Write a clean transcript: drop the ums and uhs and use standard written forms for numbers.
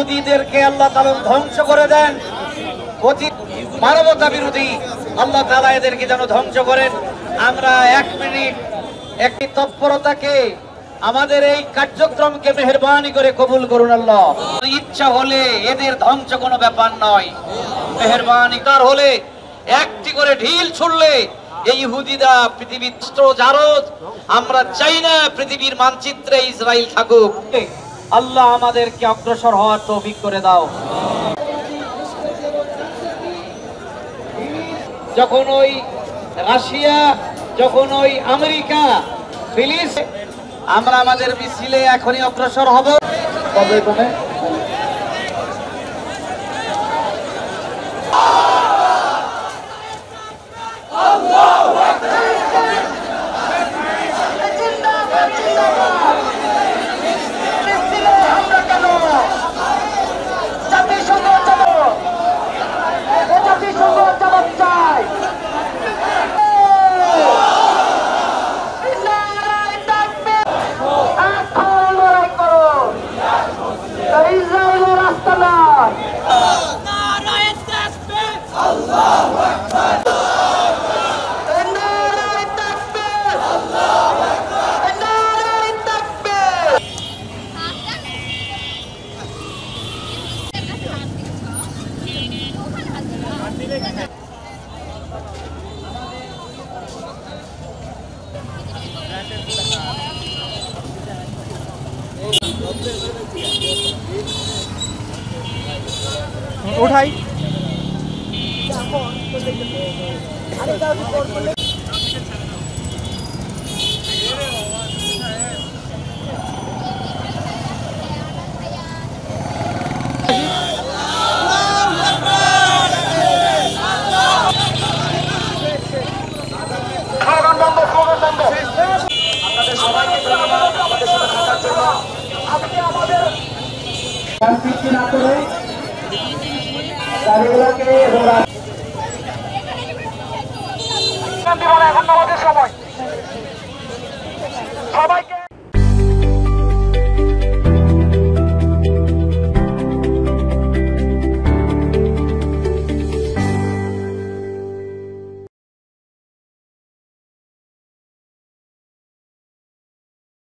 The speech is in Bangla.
ইহুদিদেরকে আল্লাহ তাআলা ধ্বংস করে দেন, অতি মানবতা বিরোধী আল্লাহ তাআলা এদেরকে যেন ধ্বংস করেন। আমরা 1 মিনিট একটি তৎপরতাকে আমাদের এই কার্যক্রমকে মেহেরবানি করে কবুল করুন আল্লাহ। ইচ্ছা হলে এদের ধ্বংস কোনো ব্যাপার নয়, মেহেরবানি তার হলে একটি করে ঢিল ছুড়লে এই ইহুদিরা পৃথিবীর জারদ। আমরা চাই না পৃথিবীর মানচিত্রে ইসরায়েল থাকুক। আল্লাহ আমাদেরকে অগ্রসর হওয়ার তৌফিক করে দাও। যখন ওই রাশিয়া, যখন ওই আমেরিকা, ফিলিস্তিন, আমরা আমাদের মিছিলে এখনই অগ্রসর হব। উঠাই আপনাদের সবাইকে ধন্যবাদ আমাদের সাথে থাকার জন্য। আজকে আমাদের না করে গাড়িগুলোকে এখন আমাদের সময় সবাইকে